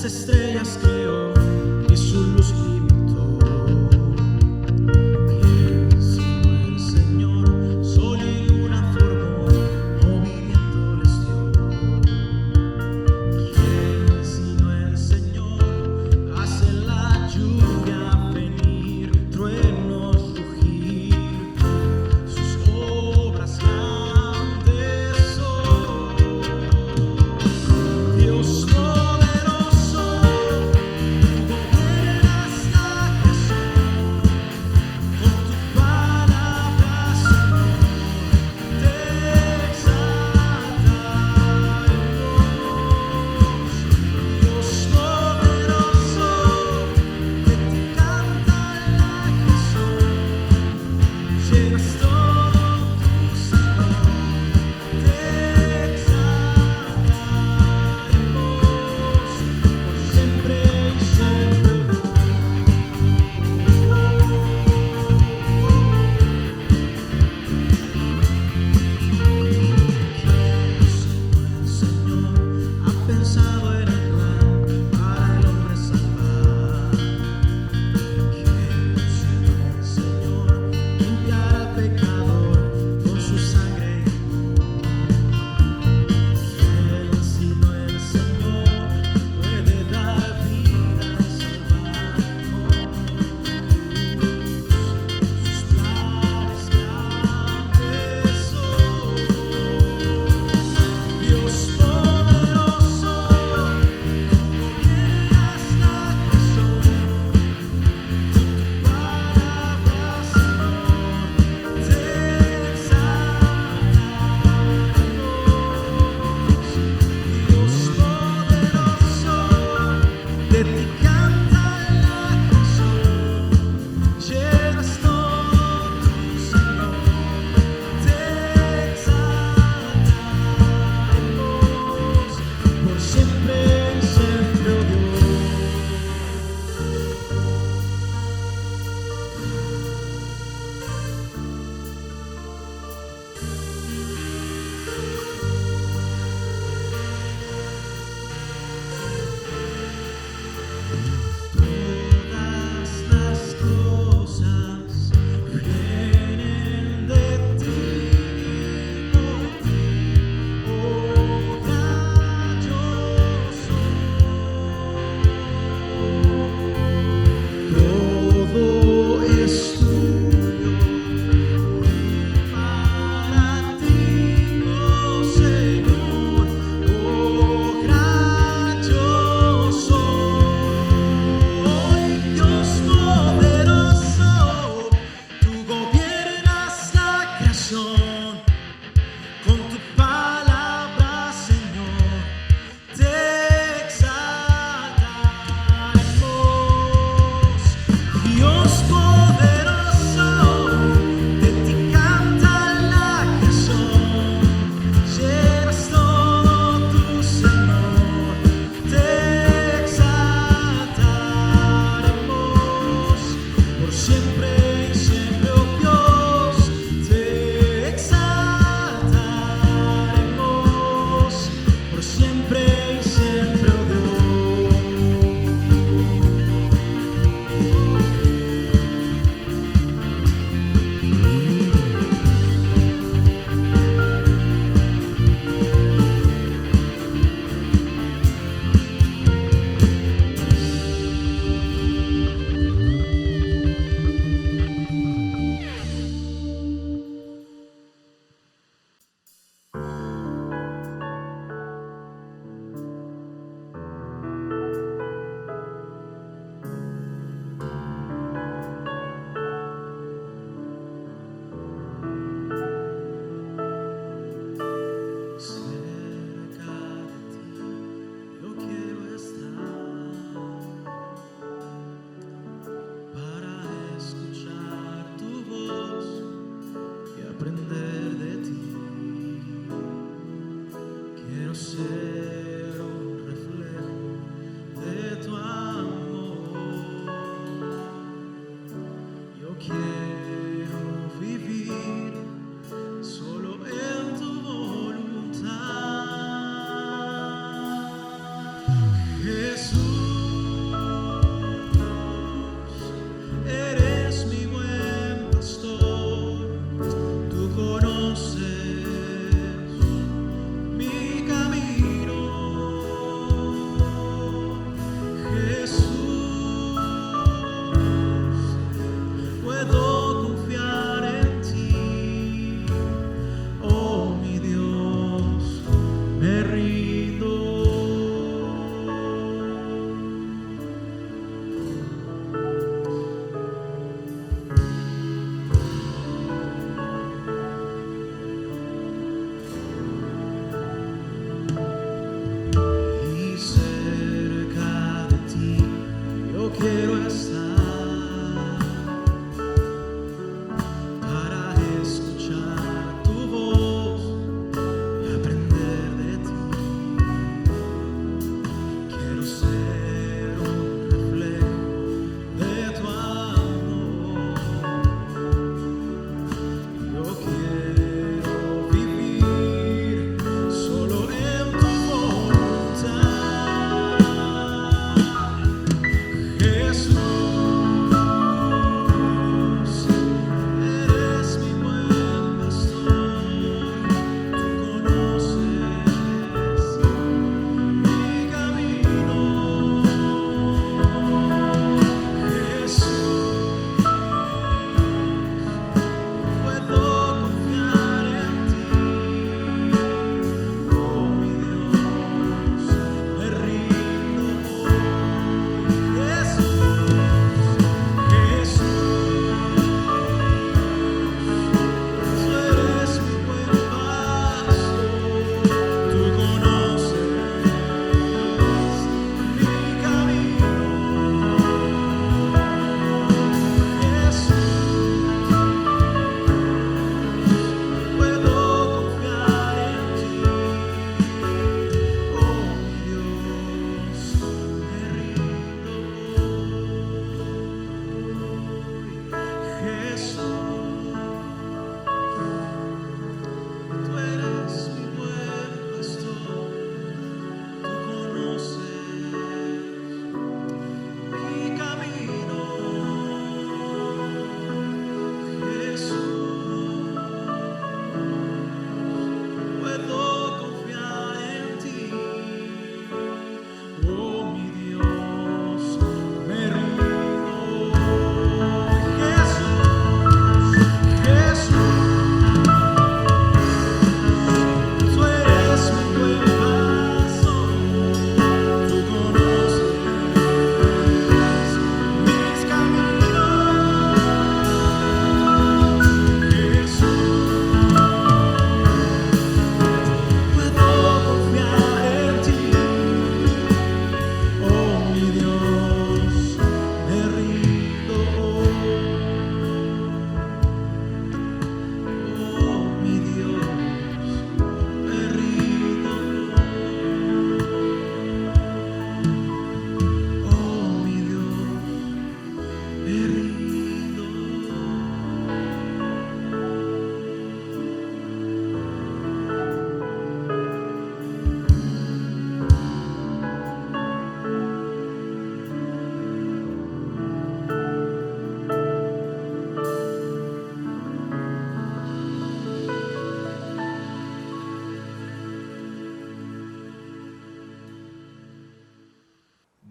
Estrellas creó y su luz limitó. ¿Quién sino el Señor? Sol y luna formó, o viviendo les dio. ¿Quién sino el Señor? Hace la lluvia venir, truenos rugir, sus obras grandes son. Dios poderoso,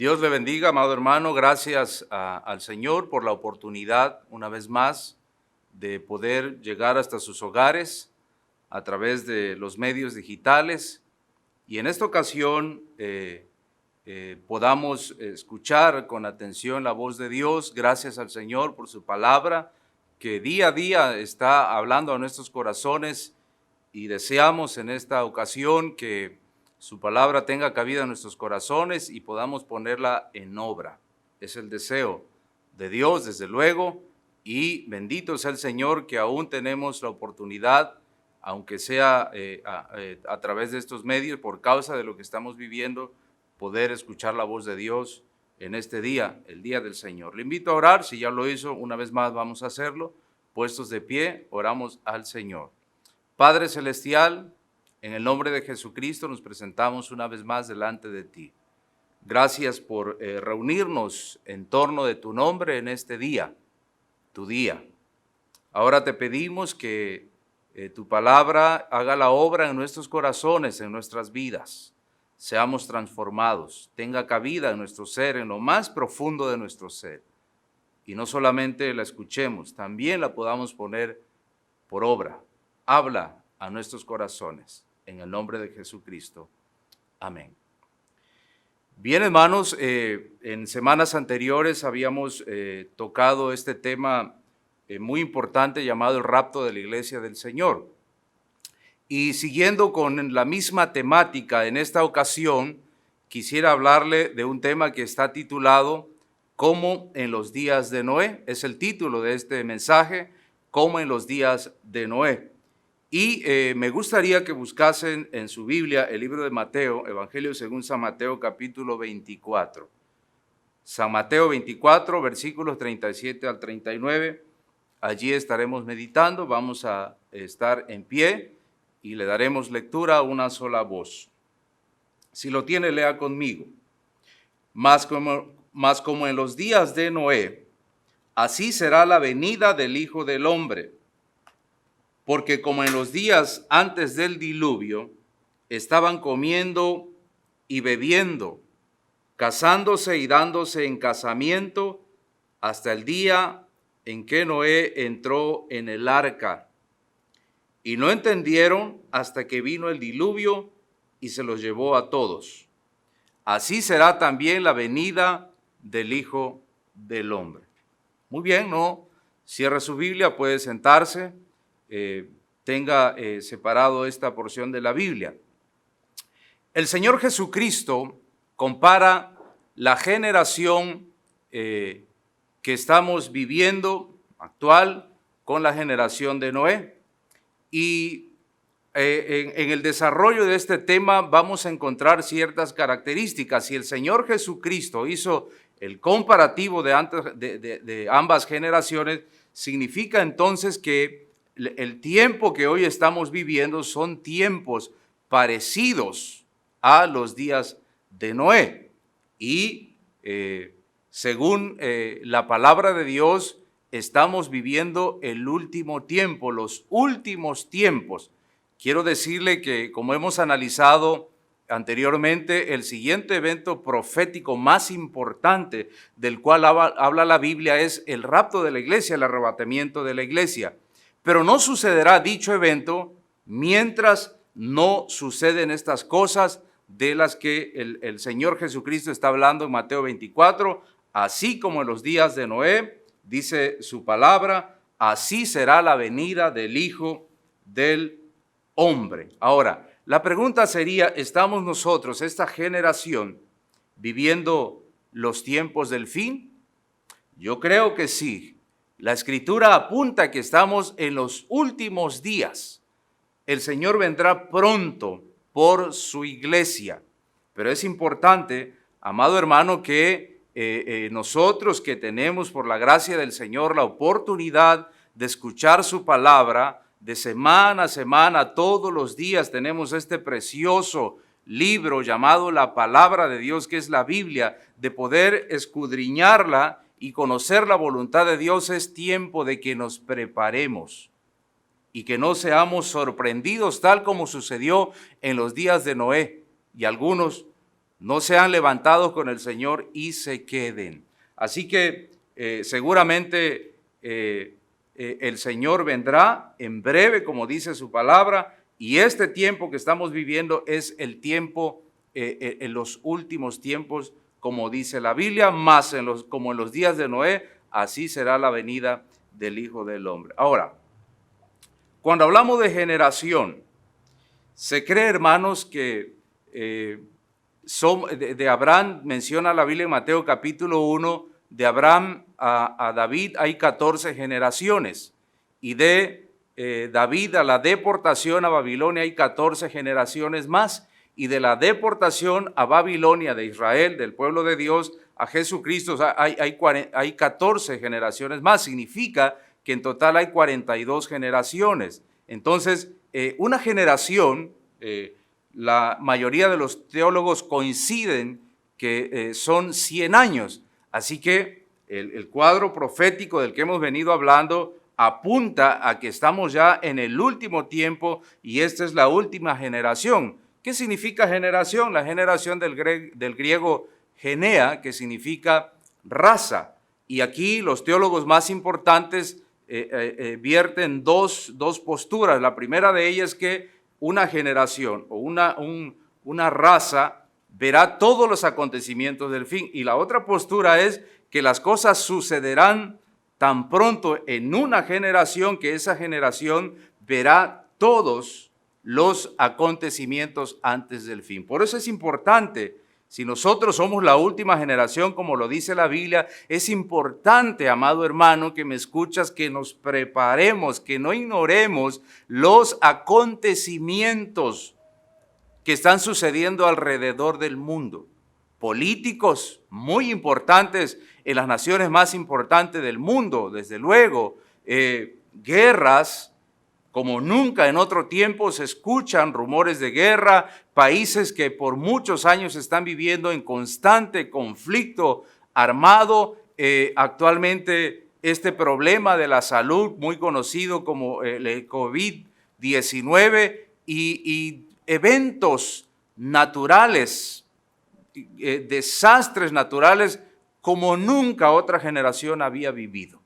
Dios le bendiga, amado hermano. Gracias al Señor por la oportunidad, una vez más, de poder llegar hasta sus hogares a través de los medios digitales. Y en esta ocasión podamos escuchar con atención la voz de Dios. Gracias al Señor por su palabra, que día a día está hablando a nuestros corazones, y deseamos en esta ocasión que su palabra tenga cabida en nuestros corazones y podamos ponerla en obra. Es el deseo de Dios, desde luego, y bendito sea el Señor que aún tenemos la oportunidad, aunque sea a través de estos medios, por causa de lo que estamos viviendo, poder escuchar la voz de Dios en este día, el día del Señor. Le invito a orar. Si ya lo hizo, una vez más vamos a hacerlo. Puestos de pie, oramos al Señor. Padre Celestial, en el nombre de Jesucristo nos presentamos una vez más delante de ti. Gracias por reunirnos en torno de tu nombre en este día, tu día. Ahora te pedimos que tu palabra haga la obra en nuestros corazones, en nuestras vidas. Seamos transformados, tenga cabida en nuestro ser, en lo más profundo de nuestro ser. Y no solamente la escuchemos, también la podamos poner por obra. Habla a nuestros corazones, en el nombre de Jesucristo. Amén. Bien, hermanos, en semanas anteriores habíamos tocado este tema muy importante llamado el rapto de la iglesia del Señor. Y siguiendo con la misma temática, en esta ocasión quisiera hablarle de un tema que está titulado «Como en los días de Noé». Es el título de este mensaje, «Como en los días de Noé». Y me gustaría que buscasen en su Biblia el libro de Mateo, Evangelio según San Mateo, capítulo 24. San Mateo 24, versículos 37 al 39. Allí estaremos meditando, vamos a estar en pie y le daremos lectura a una sola voz. Si lo tiene, lea conmigo. Mas como en los días de Noé, así será la venida del Hijo del Hombre. Porque como en los días antes del diluvio, estaban comiendo y bebiendo, casándose y dándose en casamiento, hasta el día en que Noé entró en el arca. Y no entendieron hasta que vino el diluvio y se los llevó a todos. Así será también la venida del Hijo del Hombre. Muy bien, ¿no? Cierra su Biblia, puede sentarse. Tenga separado esta porción de la Biblia. El Señor Jesucristo compara la generación que estamos viviendo actual con la generación de Noé. Y en el desarrollo de este tema vamos a encontrar ciertas características. Si el Señor Jesucristo hizo el comparativo de ambas generaciones, significa entonces que el tiempo que hoy estamos viviendo son tiempos parecidos a los días de Noé. Y según la palabra de Dios, estamos viviendo el último tiempo, los últimos tiempos. Quiero decirle que, como hemos analizado anteriormente, el siguiente evento profético más importante del cual habla la Biblia es el rapto de la iglesia, el arrebatamiento de la iglesia. Pero no sucederá dicho evento mientras no suceden estas cosas de las que el Señor Jesucristo está hablando en Mateo 24. Así como en los días de Noé, dice su palabra, así será la venida del Hijo del Hombre. Ahora, la pregunta sería, ¿estamos nosotros, esta generación, viviendo los tiempos del fin? Yo creo que sí. La Escritura apunta que estamos en los últimos días. El Señor vendrá pronto por su iglesia. Pero es importante, amado hermano, que nosotros que tenemos por la gracia del Señor la oportunidad de escuchar su palabra, de semana a semana, todos los días tenemos este precioso libro llamado la palabra de Dios, que es la Biblia, de poder escudriñarla y conocer la voluntad de Dios. Es tiempo de que nos preparemos y que no seamos sorprendidos tal como sucedió en los días de Noé. Y algunos no sean levantados con el Señor y se queden. Así que seguramente el Señor vendrá en breve, como dice su palabra, y este tiempo que estamos viviendo es el tiempo, en los últimos tiempos, como dice la Biblia, más como en los días de Noé, así será la venida del Hijo del Hombre. Ahora, cuando hablamos de generación, se cree, hermanos, que de Abraham, menciona la Biblia en Mateo capítulo 1, de Abraham a David hay 14 generaciones, y de David a la deportación a Babilonia hay 14 generaciones más, y de la deportación a Babilonia de Israel, del pueblo de Dios, a Jesucristo, o sea, hay 14 generaciones más. Significa que en total hay 42 generaciones. Entonces, una generación, la mayoría de los teólogos coinciden que son 100 años. Así que el cuadro profético del que hemos venido hablando apunta a que estamos ya en el último tiempo y esta es la última generación. ¿Qué significa generación? La generación del griego genea, que significa raza. Y aquí los teólogos más importantes vierten dos posturas. La primera de ellas es que una generación o una raza verá todos los acontecimientos del fin. Y la otra postura es que las cosas sucederán tan pronto en una generación que esa generación verá todos los acontecimientos antes del fin. Por eso es importante, si nosotros somos la última generación, como lo dice la Biblia, es importante, amado hermano, que me escuchas, que nos preparemos, que no ignoremos los acontecimientos que están sucediendo alrededor del mundo. Políticos muy importantes en las naciones más importantes del mundo, desde luego, guerras, como nunca en otro tiempo se escuchan rumores de guerra, países que por muchos años están viviendo en constante conflicto armado. Actualmente este problema de la salud, muy conocido como el COVID-19, y eventos naturales, desastres naturales como nunca otra generación había vivido.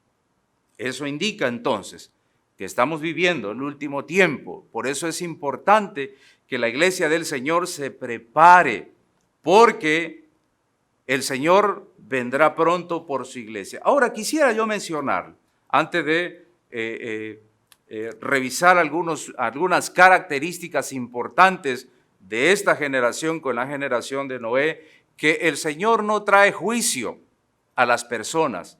Eso indica entonces que estamos viviendo el último tiempo. Por eso es importante que la iglesia del Señor se prepare, porque el Señor vendrá pronto por su iglesia. Ahora quisiera yo mencionar, antes de revisar algunas características importantes de esta generación con la generación de Noé, que el Señor no trae juicio a las personas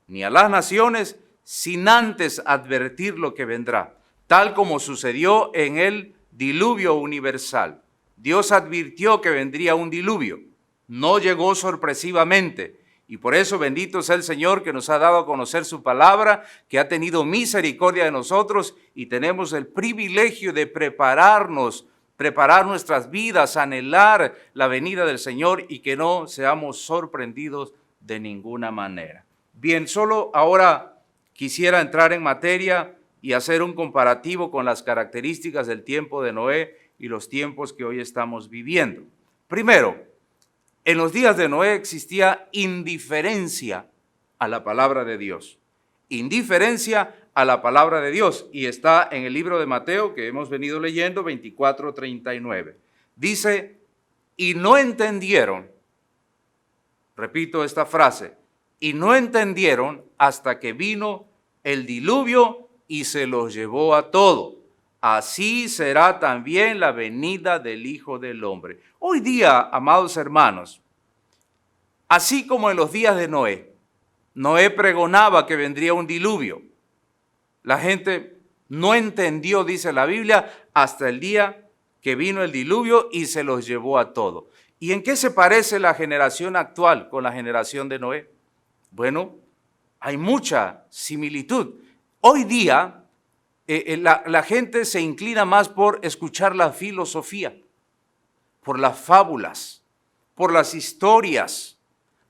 ni a las naciones sin antes advertir lo que vendrá, tal como sucedió en el diluvio universal. Dios advirtió que vendría un diluvio, no llegó sorpresivamente, y por eso bendito sea el Señor que nos ha dado a conocer su palabra, que ha tenido misericordia de nosotros y tenemos el privilegio de preparar nuestras vidas, anhelar la venida del Señor y que no seamos sorprendidos de ninguna manera. Bien, solo ahora quisiera entrar en materia y hacer un comparativo con las características del tiempo de Noé y los tiempos que hoy estamos viviendo. Primero, en los días de Noé existía indiferencia a la palabra de Dios. Indiferencia a la palabra de Dios. Y está en el libro de Mateo que hemos venido leyendo, 24:39. Dice, y no entendieron, repito esta frase, y no entendieron hasta que vino el diluvio y se los llevó a todo. Así será también la venida del Hijo del Hombre. Hoy día, amados hermanos, así como en los días de Noé, Noé pregonaba que vendría un diluvio. La gente no entendió, dice la Biblia, hasta el día que vino el diluvio y se los llevó a todo. ¿Y en qué se parece la generación actual con la generación de Noé? Bueno, hay mucha similitud. Hoy día la gente se inclina más por escuchar la filosofía, por las fábulas, por las historias,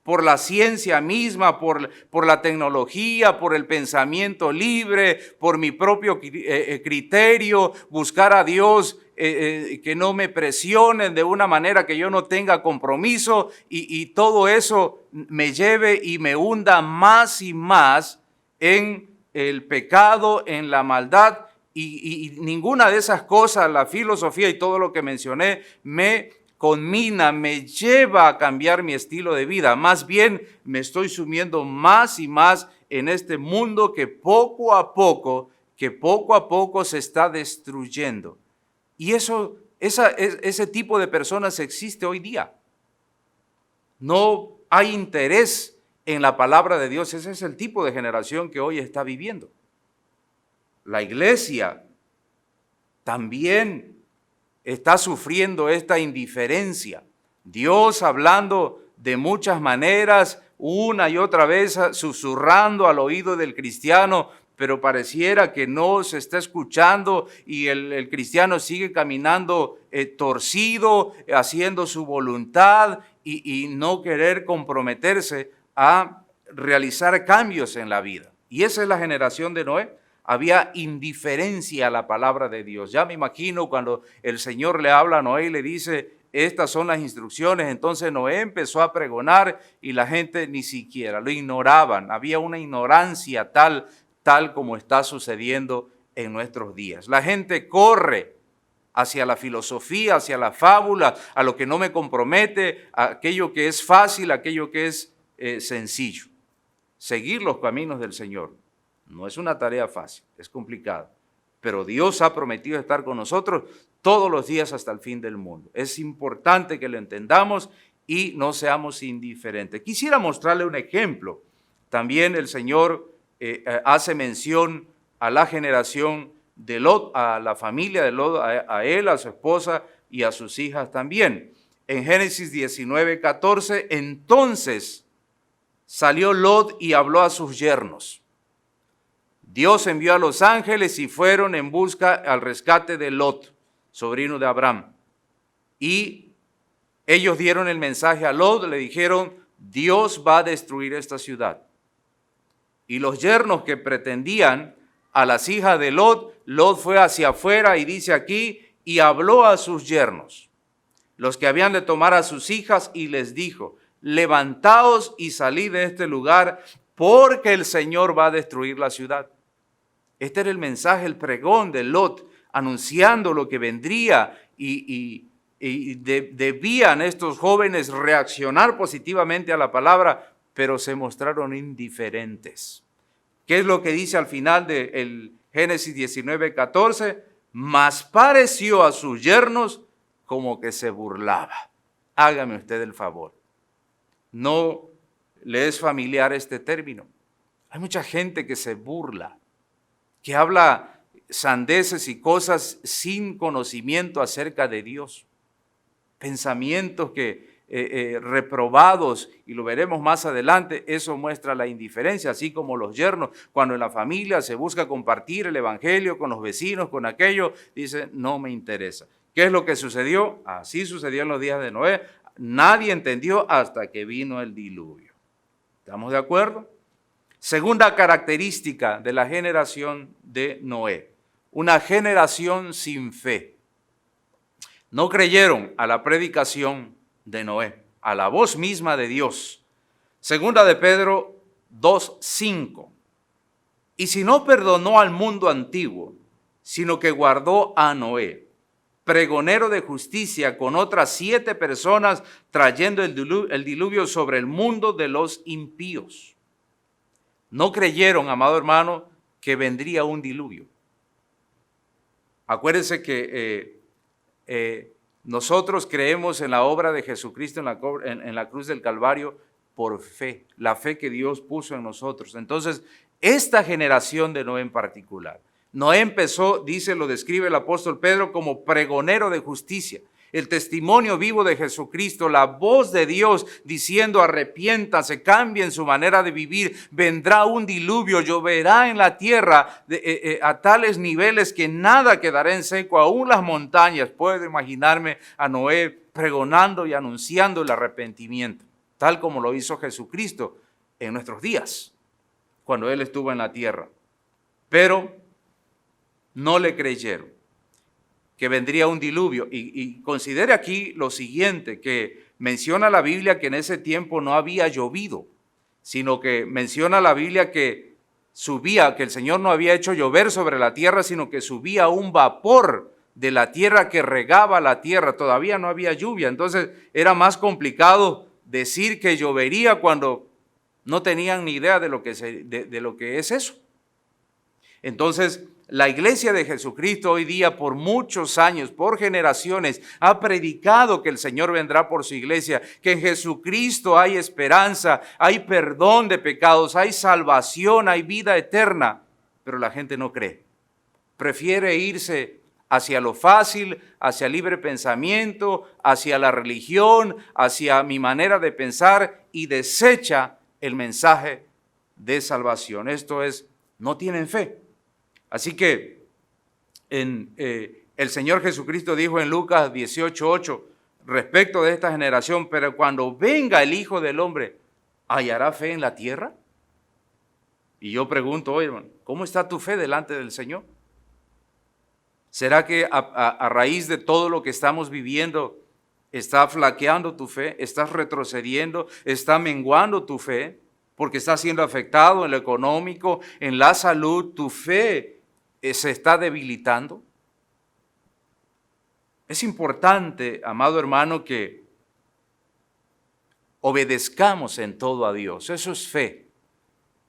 por la ciencia misma, por la tecnología, por el pensamiento libre, por mi propio criterio, buscar a Dios que no me presionen de una manera que yo no tenga compromiso y todo eso me lleve y me hunda más y más en el pecado, en la maldad y ninguna de esas cosas, la filosofía y todo lo que mencioné, me conmina, me lleva a cambiar mi estilo de vida. Más bien me estoy sumiendo más y más en este mundo que poco a poco se está destruyendo. Y ese tipo de personas existe hoy día. No hay interés en la palabra de Dios. Ese es el tipo de generación que hoy está viviendo. La iglesia también está sufriendo esta indiferencia. Dios hablando de muchas maneras, una y otra vez susurrando al oído del cristiano, pero pareciera que no se está escuchando y el cristiano sigue caminando torcido, haciendo su voluntad y no querer comprometerse a realizar cambios en la vida. Y esa es la generación de Noé. Había indiferencia a la palabra de Dios. Ya me imagino cuando el Señor le habla a Noé y le dice, estas son las instrucciones. Entonces Noé empezó a pregonar y la gente ni siquiera lo ignoraban. Había una ignorancia tal como está sucediendo en nuestros días. La gente corre hacia la filosofía, hacia la fábula, a lo que no me compromete, a aquello que es fácil, aquello que es sencillo. Seguir los caminos del Señor no es una tarea fácil, es complicada, pero Dios ha prometido estar con nosotros todos los días hasta el fin del mundo. Es importante que lo entendamos y no seamos indiferentes. Quisiera mostrarle un ejemplo. También el Señor hace mención a la generación de Lot, a la familia de Lot, a él, a su esposa y a sus hijas también. En Génesis 19:14, entonces salió Lot y habló a sus yernos. Dios envió a los ángeles y fueron en busca al rescate de Lot, sobrino de Abraham. Y ellos dieron el mensaje a Lot, le dijeron, Dios va a destruir esta ciudad. Y los yernos que pretendían a las hijas de Lot, Lot fue hacia afuera y dice aquí, y habló a sus yernos, los que habían de tomar a sus hijas, y les dijo, levantaos y salid de este lugar, porque el Señor va a destruir la ciudad. Este era el mensaje, el pregón de Lot, anunciando lo que vendría y debían estos jóvenes reaccionar positivamente a la palabra, pero se mostraron indiferentes. ¿Qué es lo que dice al final del Génesis 19:14? Mas pareció a sus yernos como que se burlaba. Hágame usted el favor. ¿No le es familiar este término? Hay mucha gente que se burla, que habla sandeces y cosas sin conocimiento acerca de Dios. Pensamientos que reprobados, y lo veremos más adelante, eso muestra la indiferencia, así como los yernos, cuando en la familia se busca compartir el evangelio con los vecinos, con aquello, dice, no me interesa. ¿Qué es lo que sucedió? Así sucedió en los días de Noé. Nadie entendió hasta que vino el diluvio. ¿Estamos de acuerdo? Segunda característica de la generación de Noé, una generación sin fe. No creyeron a la predicación de Noé, a la voz misma de Dios. Segunda de Pedro 2:5. Y si no perdonó al mundo antiguo, sino que guardó a Noé, pregonero de justicia, con otras 7 personas, trayendo el diluvio sobre el mundo de los impíos. No creyeron, amado hermano, que vendría un diluvio. Acuérdense que nosotros creemos en la obra de Jesucristo en la cruz del Calvario por fe, la fe que Dios puso en nosotros. Entonces, esta generación de Noé en particular, Noé empezó, lo describe el apóstol Pedro, como pregonero de justicia. El testimonio vivo de Jesucristo, la voz de Dios diciendo arrepiéntase, cambien su manera de vivir, vendrá un diluvio, lloverá en la tierra a tales niveles que nada quedará en seco, aún las montañas. Puedo imaginarme a Noé pregonando y anunciando el arrepentimiento, tal como lo hizo Jesucristo en nuestros días, cuando Él estuvo en la tierra. Pero no le creyeron. que vendría un diluvio. Y considere aquí lo siguiente, que menciona la Biblia que en ese tiempo no había llovido, sino que menciona la Biblia que subía, que el Señor no había hecho llover sobre la tierra, sino que subía un vapor de la tierra que regaba la tierra. Todavía no había lluvia, entonces era más complicado decir que llovería cuando no tenían ni idea de lo que es eso. Entonces, la iglesia de Jesucristo hoy día por muchos años, por generaciones, ha predicado que el Señor vendrá por su iglesia, que en Jesucristo hay esperanza, hay perdón de pecados, hay salvación, hay vida eterna, pero la gente no cree. Prefiere irse hacia lo fácil, hacia libre pensamiento, hacia la religión, hacia mi manera de pensar y desecha el mensaje de salvación. Esto es, no tienen fe. Así que el Señor Jesucristo dijo en Lucas 18:8 respecto de esta generación, pero cuando venga el Hijo del Hombre, ¿hallará fe en la tierra? Y yo pregunto hoy, hermano, ¿cómo está tu fe delante del Señor? ¿Será que a raíz de todo lo que estamos viviendo está flaqueando tu fe? ¿Estás retrocediendo? ¿Está menguando tu fe? Porque está siendo afectado en lo económico, en la salud, tu fe se está debilitando. Es importante, amado hermano, que obedezcamos en todo a Dios. Eso es fe.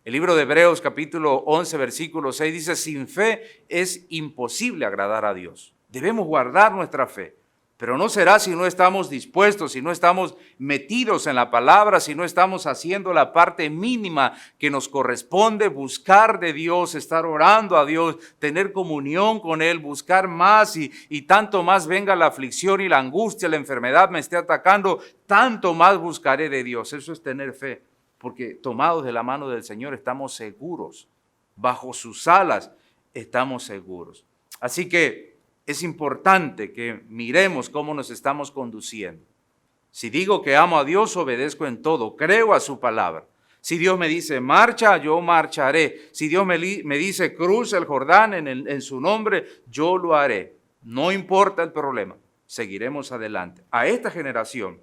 El libro de Hebreos capítulo 11, versículo 6 dice, sin fe es imposible agradar a Dios. Debemos guardar nuestra fe. Pero no será si no estamos dispuestos, si no estamos metidos en la palabra, si no estamos haciendo la parte mínima que nos corresponde, buscar de Dios, estar orando a Dios, tener comunión con Él, buscar más y tanto más venga la aflicción y la angustia, la enfermedad me esté atacando, tanto más buscaré de Dios. Eso es tener fe, porque tomados de la mano del Señor estamos seguros, bajo sus alas estamos seguros. Así que es importante que miremos cómo nos estamos conduciendo. Si digo que amo a Dios, obedezco en todo, creo a su palabra. Si Dios me dice marcha, yo marcharé. Si Dios me dice cruza el Jordán en su nombre, yo lo haré. No importa el problema, seguiremos adelante. A esta generación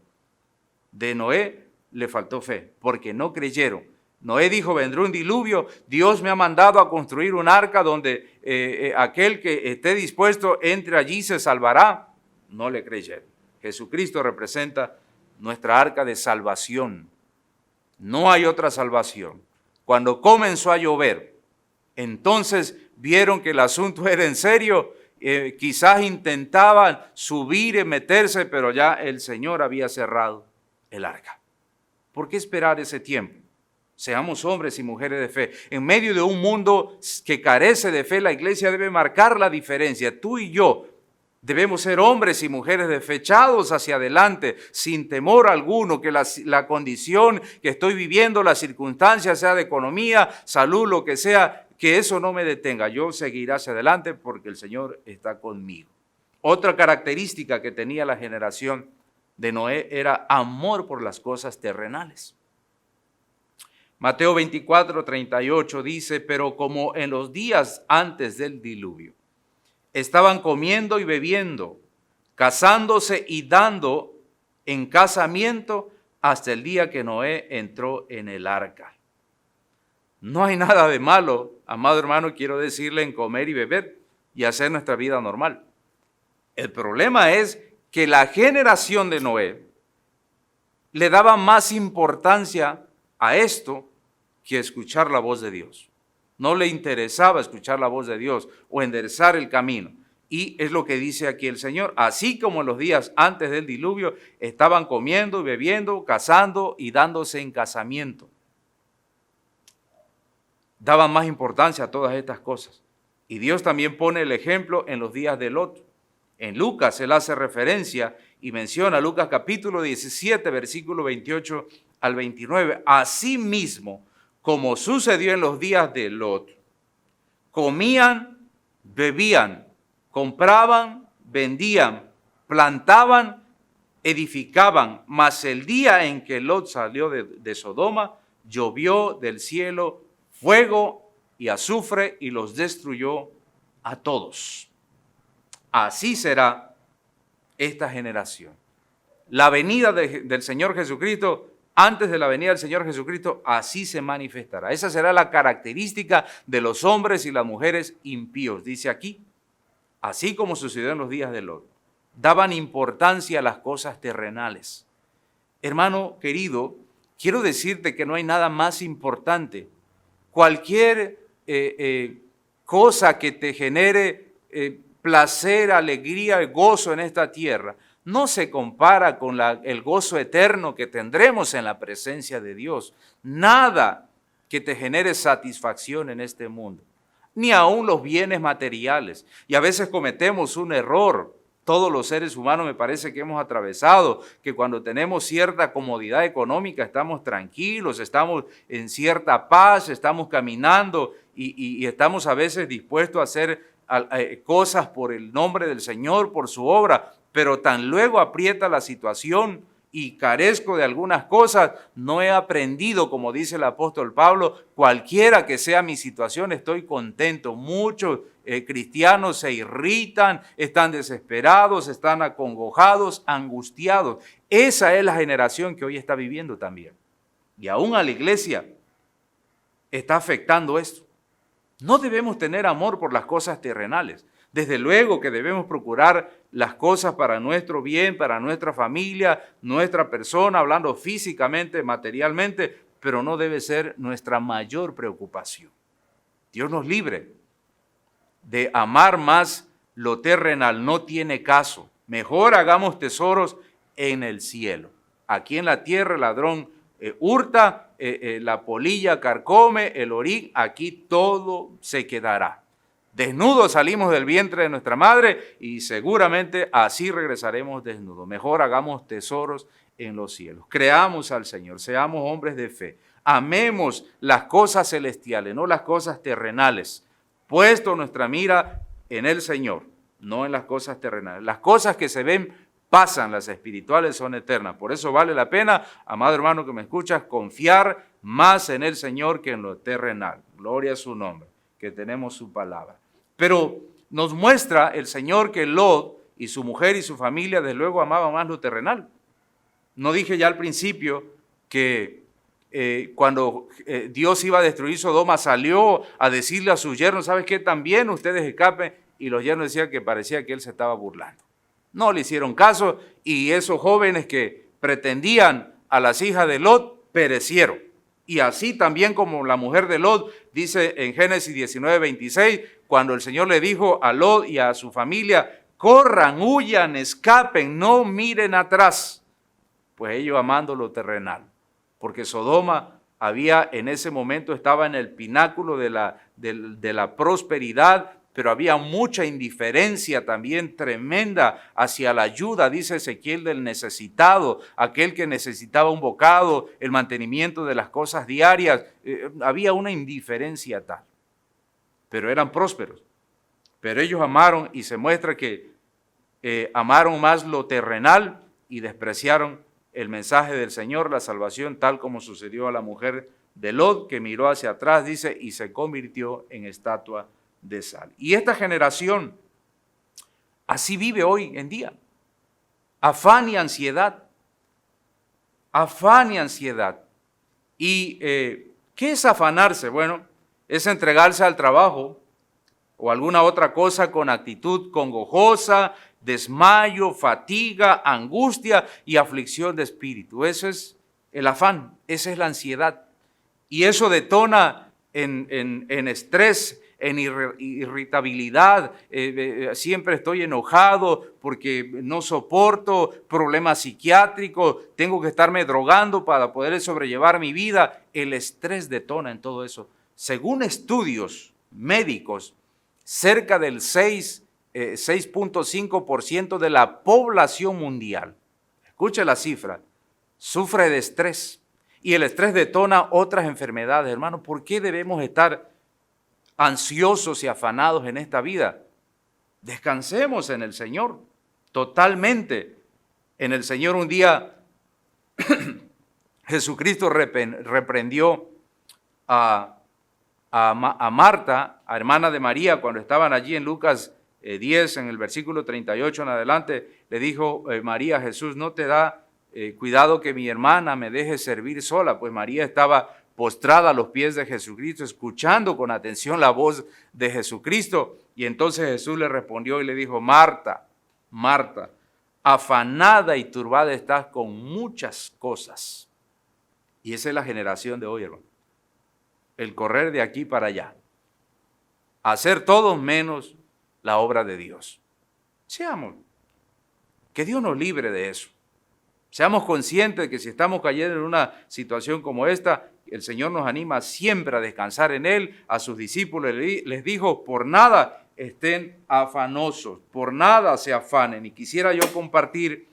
de Noé le faltó fe, porque no creyeron. Noé dijo, vendrá un diluvio, Dios me ha mandado a construir un arca donde aquel que esté dispuesto entre allí se salvará. No le creyeron. Jesucristo representa nuestra arca de salvación. No hay otra salvación. Cuando comenzó a llover, entonces vieron que el asunto era en serio. Quizás intentaban subir y meterse, pero ya el Señor había cerrado el arca. ¿Por qué esperar ese tiempo? Seamos hombres y mujeres de fe. En medio de un mundo que carece de fe, la iglesia debe marcar la diferencia. Tú y yo debemos ser hombres y mujeres de fe, echados hacia adelante, sin temor alguno, que la condición que estoy viviendo, la circunstancia, sea de economía, salud, lo que sea, que eso no me detenga. Yo seguiré hacia adelante porque el Señor está conmigo. Otra característica que tenía la generación de Noé era amor por las cosas terrenales. Mateo 24:38 dice, pero como en los días antes del diluvio, estaban comiendo y bebiendo, casándose y dando en casamiento hasta el día que Noé entró en el arca. No hay nada de malo, amado hermano, quiero decirle, en comer y beber y hacer nuestra vida normal. El problema es que la generación de Noé le daba más importancia a esto que escuchar la voz de Dios. No le interesaba escuchar la voz de Dios o enderezar el camino. Y es lo que dice aquí el Señor. Así como en los días antes del diluvio estaban comiendo y bebiendo, casando y dándose en casamiento. Daban más importancia a todas estas cosas. Y Dios también pone el ejemplo en los días de Lot. En Lucas él hace referencia y menciona Lucas capítulo 17, versículo 28 al 29. Asimismo, como sucedió en los días de Lot, comían, bebían, compraban, vendían, plantaban, edificaban, mas el día en que Lot salió de Sodoma, llovió del cielo fuego y azufre y los destruyó a todos. así será esta generación. La venida del Señor Jesucristo, antes de la venida del Señor Jesucristo, así se manifestará. Esa será la característica de los hombres y las mujeres impíos. Dice aquí, así como sucedió en los días de Lot. Daban importancia a las cosas terrenales. Hermano querido, quiero decirte que no hay nada más importante. Cualquier cosa que te genere placer, alegría, gozo en esta tierra, no se compara con el gozo eterno que tendremos en la presencia de Dios. Nada que te genere satisfacción en este mundo, ni aun los bienes materiales. Y a veces cometemos un error. Todos los seres humanos me parece que hemos atravesado, que cuando tenemos cierta comodidad económica estamos tranquilos, estamos en cierta paz, estamos caminando y estamos a veces dispuestos a hacer cosas por el nombre del Señor, por su obra, pero tan luego aprieta la situación y carezco de algunas cosas, no he aprendido, como dice el apóstol Pablo, cualquiera que sea mi situación, estoy contento. Muchos cristianos se irritan, están desesperados, están acongojados, angustiados. Esa es la generación que hoy está viviendo también. Y aún a la iglesia está afectando esto. No debemos tener amor por las cosas terrenales. Desde luego que debemos procurar las cosas para nuestro bien, para nuestra familia, nuestra persona, hablando físicamente, materialmente, pero no debe ser nuestra mayor preocupación. Dios nos libre de amar más lo terrenal, no tiene caso. Mejor hagamos tesoros en el cielo. Aquí en la tierra el ladrón hurta, la polilla carcome, el orín, aquí todo se quedará. Desnudos salimos del vientre de nuestra madre y seguramente así regresaremos desnudos. Mejor hagamos tesoros en los cielos. Creamos al Señor, seamos hombres de fe. Amemos las cosas celestiales, no las cosas terrenales. Puesto nuestra mira en el Señor, no en las cosas terrenales. Las cosas que se ven pasan, las espirituales son eternas. Por eso vale la pena, amado hermano que me escuchas, confiar más en el Señor que en lo terrenal. Gloria a su nombre, que tenemos su palabra. Pero nos muestra el Señor que Lot y su mujer y su familia desde luego amaban más lo terrenal. No dije ya al principio que cuando Dios iba a destruir Sodoma salió a decirle a sus yernos, ¿sabes qué? También ustedes escapen. Y los yernos decían que parecía que él se estaba burlando. No le hicieron caso y esos jóvenes que pretendían a las hijas de Lot perecieron. Y así también como la mujer de Lot, dice en Génesis 19:26, cuando el Señor le dijo a Lot y a su familia, corran, huyan, escapen, no miren atrás. Pues ellos amando lo terrenal, porque Sodoma había en ese momento, estaba en el pináculo de la prosperidad, pero había mucha indiferencia también tremenda hacia la ayuda, dice Ezequiel, del necesitado, aquel que necesitaba un bocado, el mantenimiento de las cosas diarias. Había una indiferencia tal, pero eran prósperos. Pero ellos amaron y se muestra que amaron más lo terrenal y despreciaron el mensaje del Señor, la salvación, tal como sucedió a la mujer de Lot, que miró hacia atrás, dice, y se convirtió en estatua de sal. Y esta generación así vive hoy en día. Afán y ansiedad. Afán y ansiedad. ¿Y qué es afanarse? Bueno, es entregarse al trabajo o alguna otra cosa con actitud congojosa, desmayo, fatiga, angustia y aflicción de espíritu. Eso es el afán, esa es la ansiedad. Y eso detona en estrés, en irritabilidad, siempre estoy enojado porque no soporto problemas psiquiátricos, tengo que estarme drogando para poder sobrellevar mi vida. El estrés detona en todo eso. Según estudios médicos, cerca del 6.5% de la población mundial, escuche la cifra, sufre de estrés. Y el estrés detona otras enfermedades, hermano. ¿Por qué debemos estar ansiosos y afanados en esta vida? Descansemos en el Señor, totalmente en el Señor. Un día Jesucristo reprendió a Marta, a hermana de María, cuando estaban allí en Lucas 10, en el versículo 38 en adelante, le dijo María a Jesús, ¿no te da cuidado que mi hermana me deje servir sola? Pues María estaba postrada a los pies de Jesucristo, escuchando con atención la voz de Jesucristo. Y entonces Jesús le respondió y le dijo, Marta, Marta, afanada y turbada estás con muchas cosas. Y esa es la generación de hoy, hermano. El correr de aquí para allá. Hacer todo menos la obra de Dios. Seamos, que Dios nos libre de eso. Seamos conscientes de que si estamos cayendo en una situación como esta, el Señor nos anima siempre a descansar en Él. A sus discípulos les dijo, por nada estén afanosos, por nada se afanen. Y quisiera yo compartir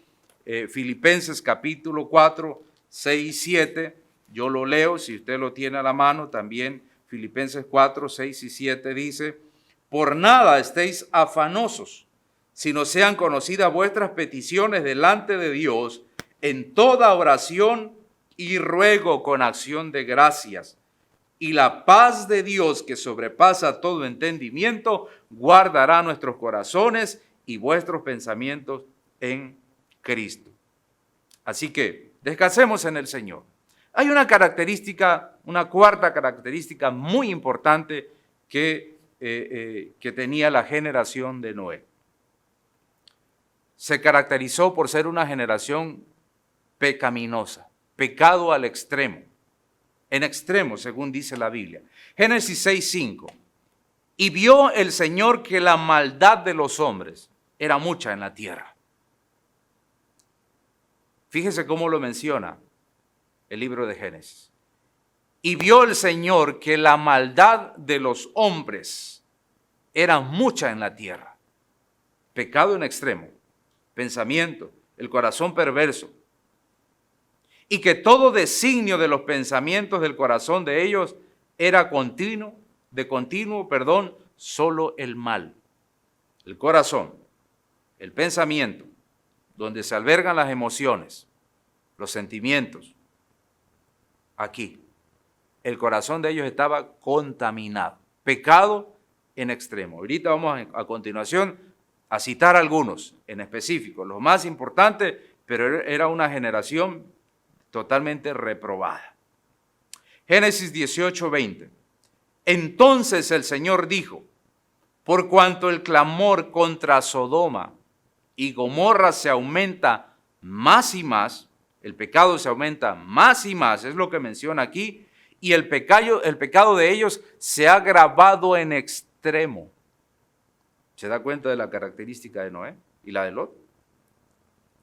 Filipenses capítulo 4, 6 y 7. Yo lo leo, si usted lo tiene a la mano, también Filipenses 4, 6 y 7 dice, por nada estéis afanosos, sino sean conocidas vuestras peticiones delante de Dios en toda oración y ruego con acción de gracias. Y la paz de Dios, que sobrepasa todo entendimiento, guardará nuestros corazones y vuestros pensamientos en Cristo. Así que descansemos en el Señor. Hay una característica, una cuarta característica muy importante que tenía la generación de Noé. Se caracterizó por ser una generación pecaminosa, pecado al extremo, en extremo, según dice la Biblia. Génesis 6:5. Y vio el Señor que la maldad de los hombres era mucha en la tierra. Fíjese cómo lo menciona el libro de Génesis. Y vio el Señor que la maldad de los hombres era mucha en la tierra. Pecado en extremo, pensamiento, el corazón perverso. Y que todo designio de los pensamientos del corazón de ellos era solo el mal. El corazón, el pensamiento, donde se albergan las emociones, los sentimientos. Aquí, el corazón de ellos estaba contaminado. Pecado en extremo. Ahorita vamos a continuación a citar algunos en específico, los más importantes, pero era una generación totalmente reprobada. Génesis 18:20. Entonces el Señor dijo, por cuanto el clamor contra Sodoma y Gomorra se aumenta más y más, el pecado se aumenta más y más, es lo que menciona aquí, y el pecado de ellos se ha agravado en extremo. ¿Se da cuenta de la característica de Noé y la de Lot?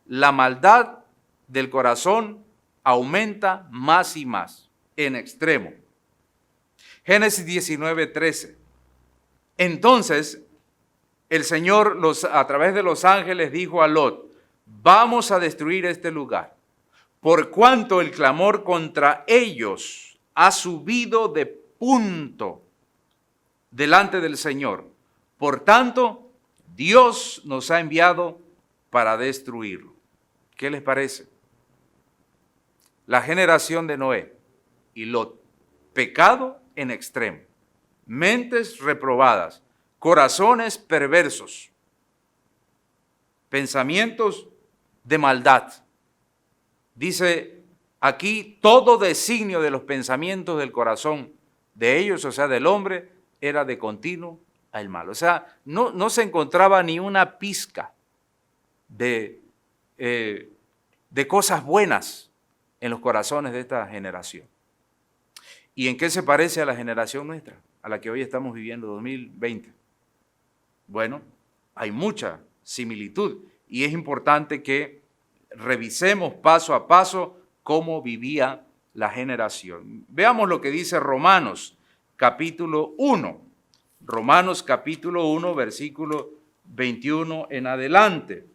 La maldad del corazón aumenta más y más, en extremo. Génesis 19:13. Entonces, el Señor a través de los ángeles dijo a Lot, vamos a destruir este lugar, por cuanto el clamor contra ellos ha subido de punto delante del Señor. Por tanto, Dios nos ha enviado para destruirlo. ¿Qué les parece? La generación de Noé y Lot, pecado en extremo, mentes reprobadas, corazones perversos, pensamientos de maldad. Dice aquí, todo designio de los pensamientos del corazón de ellos, o sea, del hombre, era de continuo al mal. O sea, no se encontraba ni una pizca de cosas buenas en los corazones de esta generación. ¿Y en qué se parece a la generación nuestra, a la que hoy estamos viviendo, 2020? Bueno, hay mucha similitud y es importante que revisemos paso a paso cómo vivía la generación. Veamos lo que dice Romanos capítulo 1. Romanos capítulo 1, versículo 21 en adelante.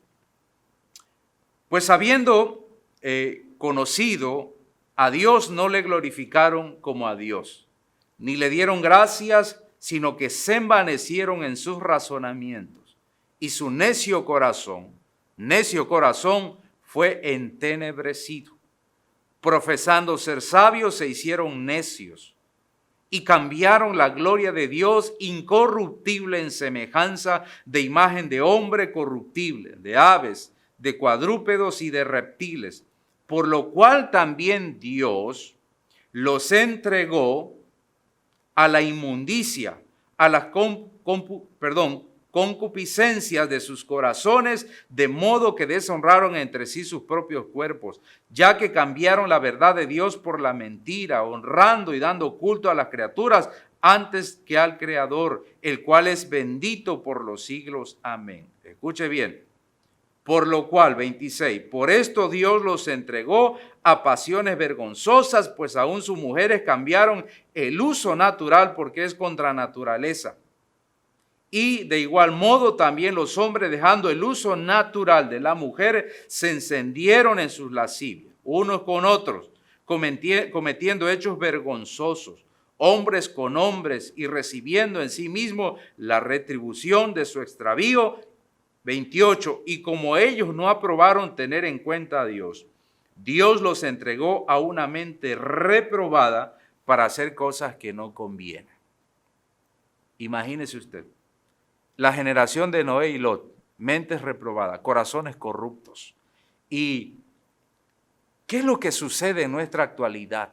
Pues habiendo conocido a Dios, no le glorificaron como a Dios, ni le dieron gracias, sino que se envanecieron en sus razonamientos. Y su necio corazón fue entenebrecido. Profesando ser sabios, se hicieron necios y cambiaron la gloria de Dios incorruptible en semejanza de imagen de hombre corruptible, de aves, de cuadrúpedos y de reptiles, por lo cual también Dios los entregó a la inmundicia, a las concupiscencias de sus corazones, de modo que deshonraron entre sí sus propios cuerpos, ya que cambiaron la verdad de Dios por la mentira, honrando y dando culto a las criaturas antes que al Creador, el cual es bendito por los siglos. Amén. Escuche bien. Por lo cual, 26, por esto Dios los entregó a pasiones vergonzosas, pues aún sus mujeres cambiaron el uso natural porque es contra naturaleza. Y de igual modo también los hombres, dejando el uso natural de la mujer, se encendieron en sus lascivias, unos con otros, cometiendo hechos vergonzosos, hombres con hombres, y recibiendo en sí mismo la retribución de su extravío. 28, y como ellos no aprobaron tener en cuenta a Dios, Dios los entregó a una mente reprobada para hacer cosas que no convienen. Imagínese usted, la generación de Noé y Lot, mentes reprobadas, corazones corruptos. ¿Y qué es lo que sucede en nuestra actualidad?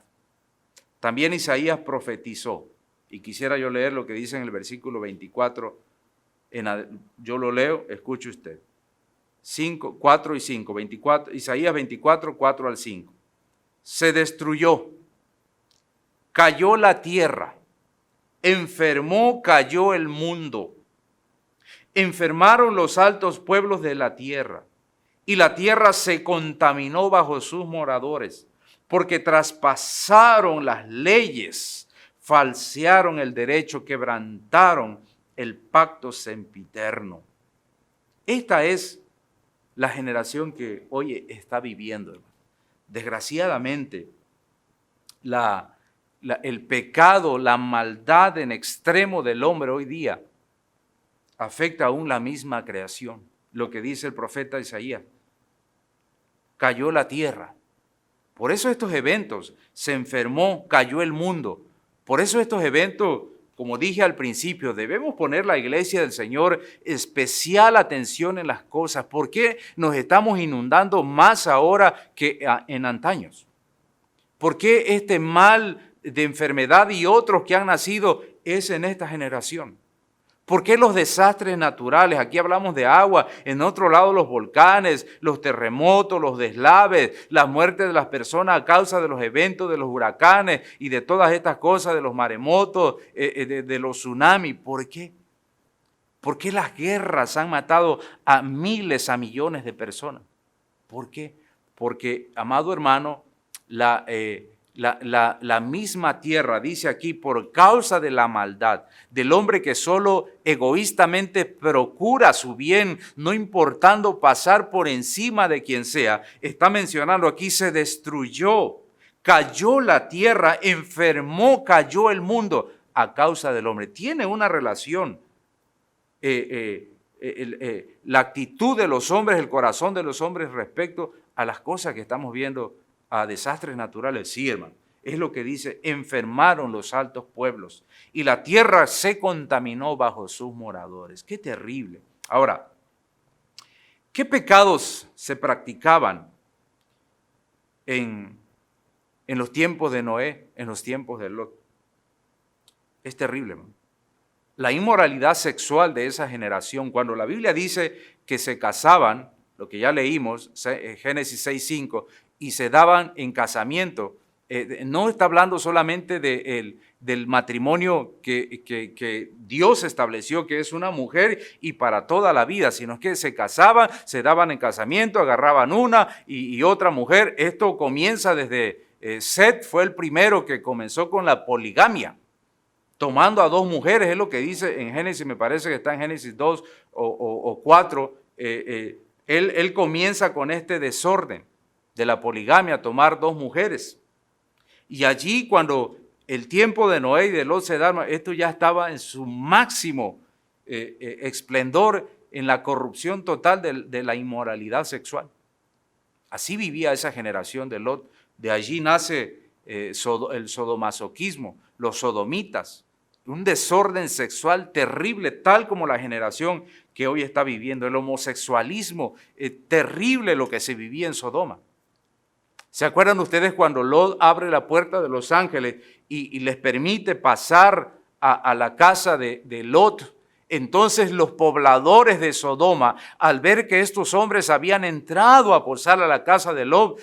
También Isaías profetizó, y quisiera yo leer lo que dice en el versículo 24. Yo lo leo, escuche usted. 4 y 5, 24, Isaías 24, 4 al 5. Se destruyó, cayó la tierra, enfermó, cayó el mundo. Enfermaron los altos pueblos de la tierra, y la tierra se contaminó bajo sus moradores, porque traspasaron las leyes, falsearon el derecho, quebrantaron el pacto sempiterno. Esta es la generación que hoy está viviendo, hermano. Desgraciadamente, el pecado, la maldad en extremo del hombre hoy día afecta aún la misma creación. Lo que dice el profeta Isaías, cayó la tierra. Por eso estos eventos, se enfermó, cayó el mundo. Por eso estos eventos, como dije al principio, debemos poner la iglesia del Señor especial atención en las cosas. ¿Por qué nos estamos inundando más ahora que en antaños? ¿Por qué este mal de enfermedad y otros que han nacido es en esta generación? ¿Por qué los desastres naturales? Aquí hablamos de agua, en otro lado los volcanes, los terremotos, los deslaves, las muertes de las personas a causa de los eventos de los huracanes y de todas estas cosas, de los maremotos, de los tsunamis. ¿Por qué? ¿Por qué las guerras han matado a miles, a millones de personas? ¿Por qué? Porque, amado hermano, la misma tierra, dice aquí, por causa de la maldad del hombre que solo egoístamente procura su bien, no importando pasar por encima de quien sea, está mencionando aquí, se destruyó, cayó la tierra, enfermó, cayó el mundo a causa del hombre. Tiene una relación la actitud de los hombres, el corazón de los hombres respecto a las cosas que estamos viendo, a desastres naturales. Sí, hermano, es lo que dice, enfermaron los altos pueblos y la tierra se contaminó bajo sus moradores. ¡Qué terrible! Ahora, ¿qué pecados se practicaban en los tiempos de Noé, en los tiempos de Lot? Es terrible, hermano. La inmoralidad sexual de esa generación, cuando la Biblia dice que se casaban, lo que ya leímos, Génesis 6:5, y se daban en casamiento, no está hablando solamente del matrimonio que Dios estableció, que es una mujer y para toda la vida, sino que se casaban, se daban en casamiento, agarraban una y otra mujer. Esto comienza desde Set, fue el primero que comenzó con la poligamia, tomando a dos mujeres, es lo que dice en Génesis, me parece que está en Génesis 2 o 4, él comienza con este desorden de la poligamia, tomar dos mujeres. Y allí cuando el tiempo de Noé y de Lot se da, esto ya estaba en su máximo esplendor, en la corrupción total de la inmoralidad sexual. Así vivía esa generación de Lot. De allí nace el sodomasoquismo, los sodomitas, un desorden sexual terrible, tal como la generación que hoy está viviendo, el homosexualismo, terrible lo que se vivía en Sodoma. ¿Se acuerdan ustedes cuando Lot abre la puerta de los ángeles y les permite pasar a la casa de Lot? Entonces los pobladores de Sodoma, al ver que estos hombres habían entrado a posar a la casa de Lot,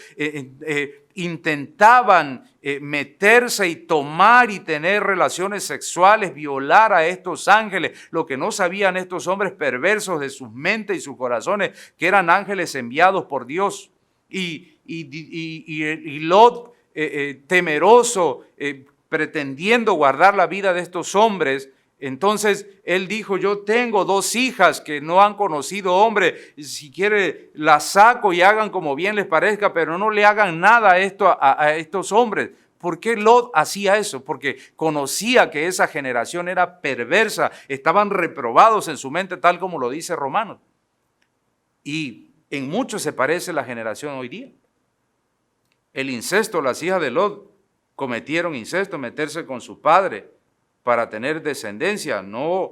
intentaban meterse y tomar y tener relaciones sexuales, violar a estos ángeles. Lo que no sabían estos hombres perversos de sus mentes y sus corazones, que eran ángeles enviados por Dios. Y Lot, temeroso, pretendiendo guardar la vida de estos hombres, entonces él dijo: yo tengo 2 hijas que no han conocido hombre, si quiere las saco y hagan como bien les parezca, pero no le hagan nada a estos hombres. ¿Por qué Lot hacía eso? Porque conocía que esa generación era perversa, estaban reprobados en su mente, tal como lo dice Romanos. Y en mucho se parece la generación hoy día. El incesto, las hijas de Lot cometieron incesto, meterse con su padre para tener descendencia. No,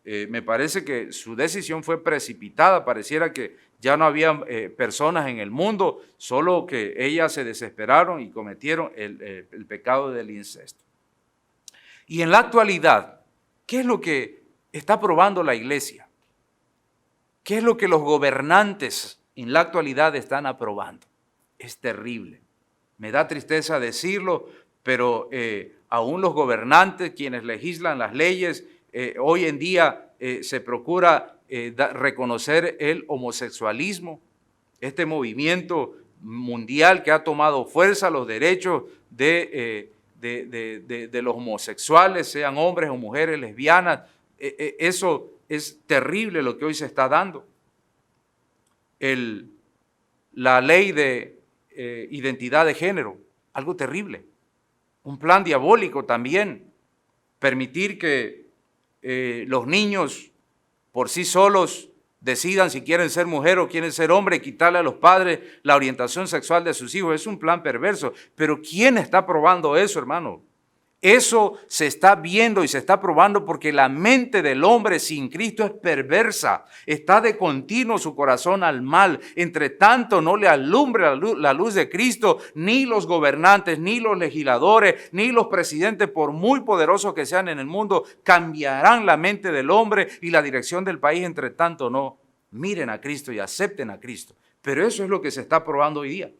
me parece que su decisión fue precipitada, pareciera que ya no había personas en el mundo, solo que ellas se desesperaron y cometieron el pecado del incesto. Y en la actualidad, ¿qué es lo que está probando la iglesia? ¿Qué es lo que los gobernantes en la actualidad están aprobando? Es terrible. Me da tristeza decirlo, pero aún los gobernantes, quienes legislan las leyes, hoy en día se procura reconocer el homosexualismo, este movimiento mundial que ha tomado fuerza, los derechos de los homosexuales, sean hombres o mujeres lesbianas. Eso es terrible lo que hoy se está dando. La ley de identidad de género, algo terrible. Un plan diabólico también, permitir que los niños por sí solos decidan si quieren ser mujer o quieren ser hombre, y quitarle a los padres la orientación sexual de sus hijos. Es un plan perverso. Pero ¿quién está aprobando eso, hermano? Eso se está viendo y se está probando porque la mente del hombre sin Cristo es perversa. Está de continuo su corazón al mal. Entre tanto no le alumbre la luz de Cristo, ni los gobernantes, ni los legisladores, ni los presidentes, por muy poderosos que sean en el mundo, cambiarán la mente del hombre y la dirección del país. Entre tanto no miren a Cristo y acepten a Cristo. Pero eso es lo que se está probando hoy día.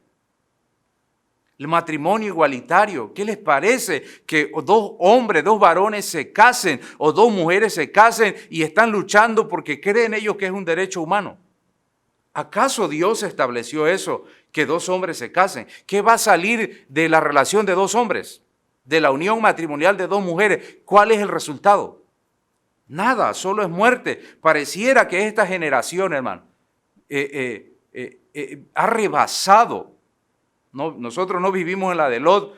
El matrimonio igualitario, ¿qué les parece que 2 hombres, 2 varones se casen o 2 mujeres se casen y están luchando porque creen ellos que es un derecho humano? ¿Acaso Dios estableció eso, que 2 hombres se casen? ¿Qué va a salir de la relación de 2 hombres? De la unión matrimonial de 2 mujeres. ¿Cuál es el resultado? Nada, solo es muerte. Pareciera que esta generación, hermano, ha rebasado. No, nosotros no vivimos en la de Lot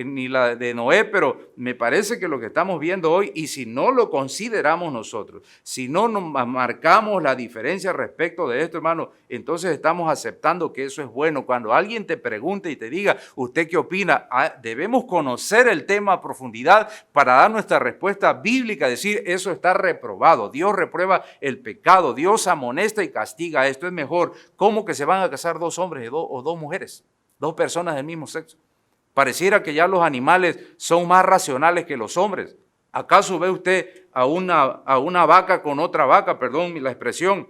ni la de Noé, pero me parece que lo que estamos viendo hoy, y si no lo consideramos nosotros, si no nos marcamos la diferencia respecto de esto, hermano, entonces estamos aceptando que eso es bueno. Cuando alguien te pregunte y te diga, ¿usted qué opina? Debemos conocer el tema a profundidad para dar nuestra respuesta bíblica, decir, eso está reprobado. Dios reprueba el pecado, Dios amonesta y castiga esto. Es mejor. ¿Cómo que se van a casar 2 hombres o 2 mujeres? 2 personas del mismo sexo. Pareciera que ya los animales son más racionales que los hombres. ¿Acaso ve usted a una vaca con otra vaca? Perdón la expresión.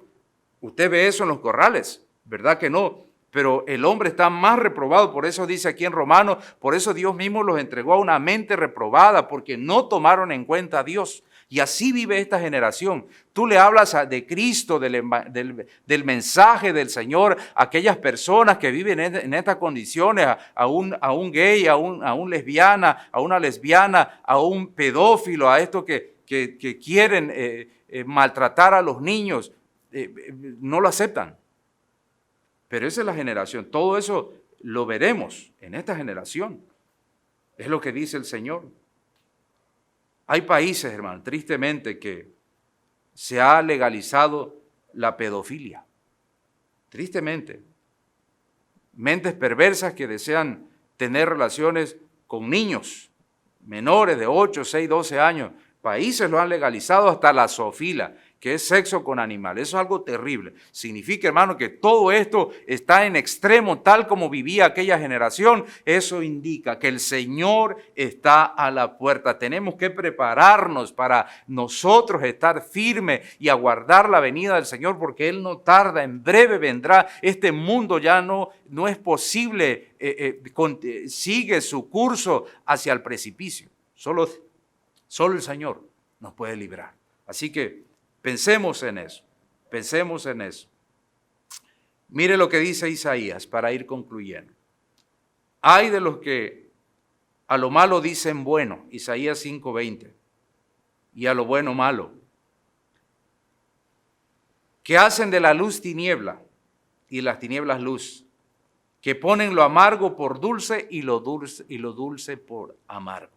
Usted ve eso en los corrales, ¿verdad que no? Pero el hombre está más reprobado, por eso dice aquí en Romanos, por eso Dios mismo los entregó a una mente reprobada, porque no tomaron en cuenta a Dios. Y así vive esta generación. Tú le hablas de Cristo, del mensaje del Señor, a aquellas personas que viven en estas condiciones, a un gay, a una lesbiana, a un pedófilo, a estos que quieren maltratar a los niños, no lo aceptan. Pero esa es la generación. Todo eso lo veremos en esta generación. Es lo que dice el Señor. Hay países, hermano, tristemente, que se ha legalizado la pedofilia. Tristemente. Mentes perversas que desean tener relaciones con niños menores de 8, 6, 12 años. Países lo han legalizado hasta la zoofilia, que es sexo con animales. Eso es algo terrible. Significa, hermano, que todo esto está en extremo, tal como vivía aquella generación. Eso indica que el Señor está a la puerta. Tenemos que prepararnos para nosotros estar firmes y aguardar la venida del Señor, porque Él no tarda, en breve vendrá. Este mundo ya no es posible, sigue su curso hacia el precipicio. Solo el Señor nos puede librar. Así que pensemos en eso, pensemos en eso. Mire lo que dice Isaías para ir concluyendo. Hay de los que a lo malo dicen bueno, Isaías 5:20, y a lo bueno malo, que hacen de la luz tiniebla y las tinieblas luz, que ponen lo amargo por dulce y lo dulce por amargo.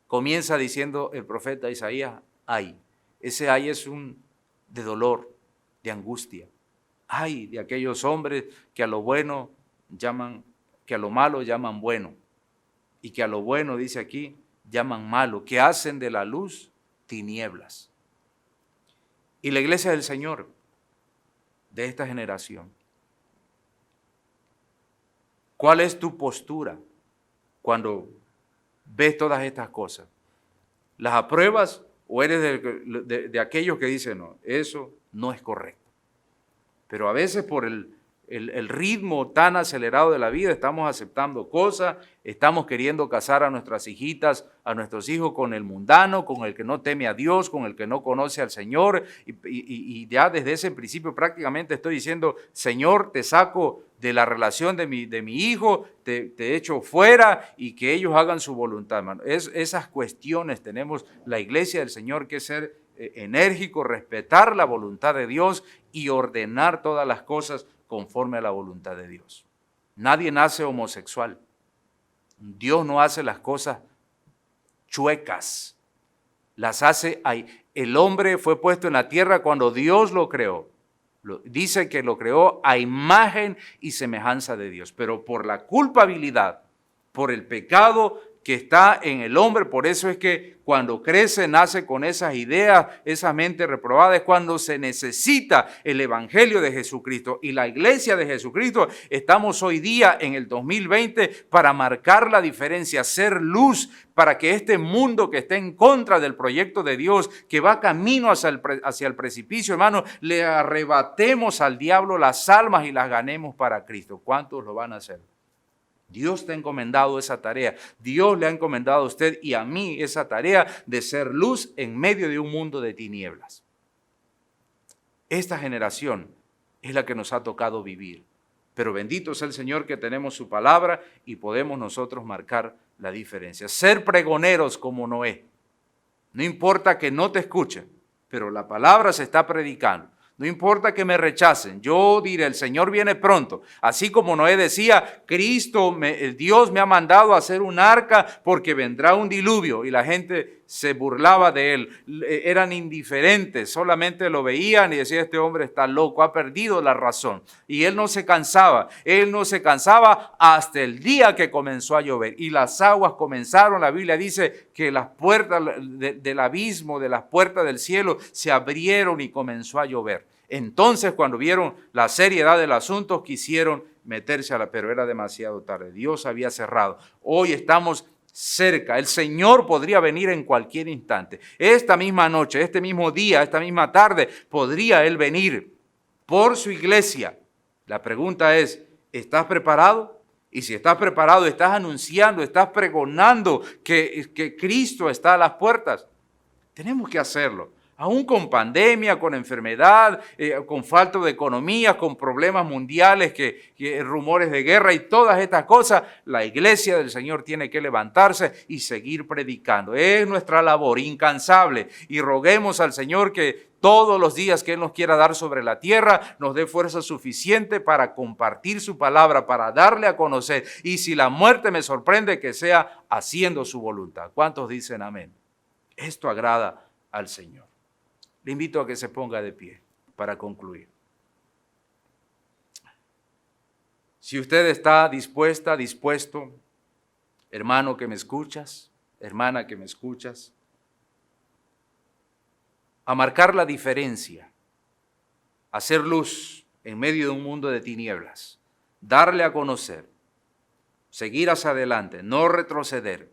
Comienza diciendo el profeta Isaías, ay. Ese ay es de dolor, de angustia. Ay de aquellos hombres que a lo bueno que a lo malo llaman bueno, y que a lo bueno, dice aquí, llaman malo, que hacen de la luz tinieblas. Y la iglesia del Señor, de esta generación, ¿cuál es tu postura cuando ves todas estas cosas? ¿Las apruebas o eres de aquellos que dicen, no, eso no es correcto? Pero a veces por el ritmo tan acelerado de la vida estamos aceptando cosas, estamos queriendo casar a nuestras hijitas, a nuestros hijos con el mundano, con el que no teme a Dios, con el que no conoce al Señor, y ya desde ese principio prácticamente estoy diciendo, Señor, te saco de la relación de mi hijo, te echo fuera y que ellos hagan su voluntad, hermano. Esas cuestiones tenemos la iglesia del Señor que ser enérgico, respetar la voluntad de Dios y ordenar todas las cosas conforme a la voluntad de Dios. Nadie nace homosexual. Dios no hace las cosas chuecas, las hace ahí. El hombre fue puesto en la tierra cuando Dios lo creó. Dice que lo creó a imagen y semejanza de Dios, pero por la culpabilidad, por el pecado que está en el hombre, por eso es que cuando crece, nace con esas ideas, esa mente reprobada, es cuando se necesita el evangelio de Jesucristo. Y la iglesia de Jesucristo, estamos hoy día en el 2020 para marcar la diferencia, ser luz para que este mundo que está en contra del proyecto de Dios, que va camino hacia el precipicio, hermano, le arrebatemos al diablo las almas y las ganemos para Cristo. ¿Cuántos lo van a hacer? Dios te ha encomendado esa tarea. Dios le ha encomendado a usted y a mí esa tarea de ser luz en medio de un mundo de tinieblas. Esta generación es la que nos ha tocado vivir. Pero bendito sea el Señor que tenemos su palabra y podemos nosotros marcar la diferencia. Ser pregoneros como Noé. No importa que no te escuchen, pero la palabra se está predicando. No importa que me rechacen, yo diré, el Señor viene pronto. Así como Noé decía, Dios me ha mandado a hacer un arca porque vendrá un diluvio. Y la gente se burlaba de él, eran indiferentes, solamente lo veían y decían, este hombre está loco, ha perdido la razón. Y él no se cansaba hasta el día que comenzó a llover. Y las aguas comenzaron, la Biblia dice que las puertas del abismo, de las puertas del cielo se abrieron y comenzó a llover. Entonces, cuando vieron la seriedad del asunto, quisieron meterse pero era demasiado tarde. Dios había cerrado. Hoy estamos cerca. El Señor podría venir en cualquier instante. Esta misma noche, este mismo día, esta misma tarde, podría Él venir por su iglesia. La pregunta es, ¿estás preparado? Y si estás preparado, estás anunciando, estás pregonando que Cristo está a las puertas. Tenemos que hacerlo. Aún con pandemia, con enfermedad, con falta de economía, con problemas mundiales, rumores de guerra y todas estas cosas, la iglesia del Señor tiene que levantarse y seguir predicando. Es nuestra labor incansable y roguemos al Señor que todos los días que Él nos quiera dar sobre la tierra, nos dé fuerza suficiente para compartir su palabra, para darle a conocer. Y si la muerte me sorprende, que sea haciendo su voluntad. ¿Cuántos dicen amén? Esto agrada al Señor. Le invito a que se ponga de pie para concluir. Si usted está dispuesto, hermano que me escuchas, hermana que me escuchas, a marcar la diferencia, a hacer luz en medio de un mundo de tinieblas, darle a conocer, seguir hacia adelante, no retroceder,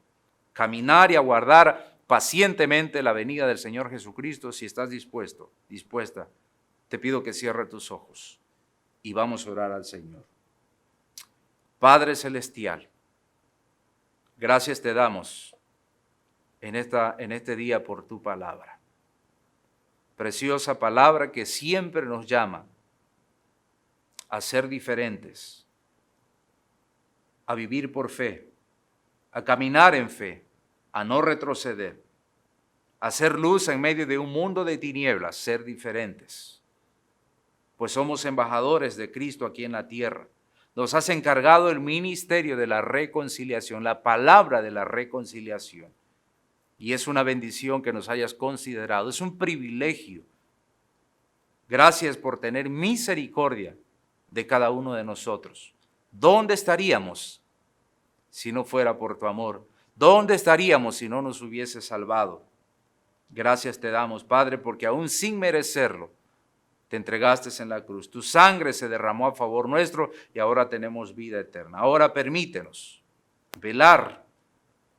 caminar y aguardar pacientemente la venida del Señor Jesucristo. Si estás dispuesto, dispuesta, te pido que cierre tus ojos y vamos a orar al Señor. Padre Celestial, gracias te damos en este día por tu palabra. Preciosa palabra que siempre nos llama a ser diferentes, a vivir por fe, a caminar en fe, a no retroceder, a hacer luz en medio de un mundo de tinieblas, ser diferentes. Pues somos embajadores de Cristo aquí en la tierra. Nos has encargado el ministerio de la reconciliación, la palabra de la reconciliación. Y es una bendición que nos hayas considerado, es un privilegio. Gracias por tener misericordia de cada uno de nosotros. ¿Dónde estaríamos si no fuera por tu amor? ¿Dónde estaríamos si no nos hubiese salvado? Gracias te damos, Padre, porque aún sin merecerlo, te entregaste en la cruz. Tu sangre se derramó a favor nuestro y ahora tenemos vida eterna. Ahora permítenos velar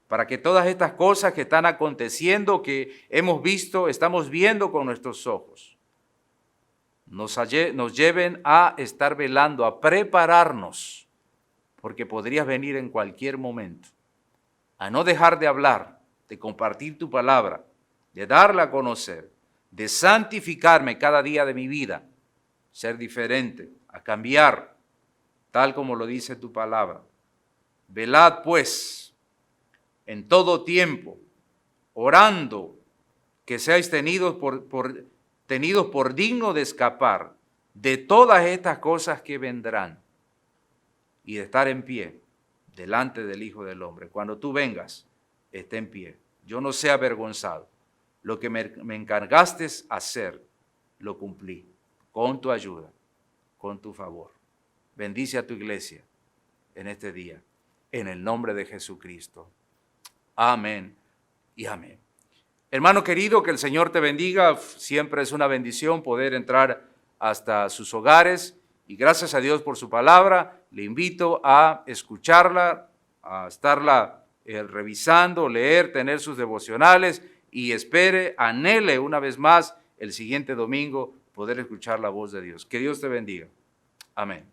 para que todas estas cosas que están aconteciendo, que hemos visto, estamos viendo con nuestros ojos, nos lleven a estar velando, a prepararnos, porque podrías venir en cualquier momento, a no dejar de hablar, de compartir tu palabra, de darla a conocer, de santificarme cada día de mi vida, ser diferente, a cambiar, tal como lo dice tu palabra. Velad pues, en todo tiempo, orando, que seáis tenidos por digno de escapar de todas estas cosas que vendrán y de estar en pie delante del Hijo del Hombre. Cuando tú vengas, esté en pie. Yo no sea avergonzado. Lo que me encargaste hacer, lo cumplí con tu ayuda, con tu favor. Bendice a tu iglesia en este día, en el nombre de Jesucristo. Amén y amén. Hermano querido, que el Señor te bendiga. Siempre es una bendición poder entrar hasta sus hogares y gracias a Dios por su palabra. Le invito a escucharla, a estarla revisando, leer, tener sus devocionales y espere, anhele una vez más el siguiente domingo poder escuchar la voz de Dios. Que Dios te bendiga. Amén.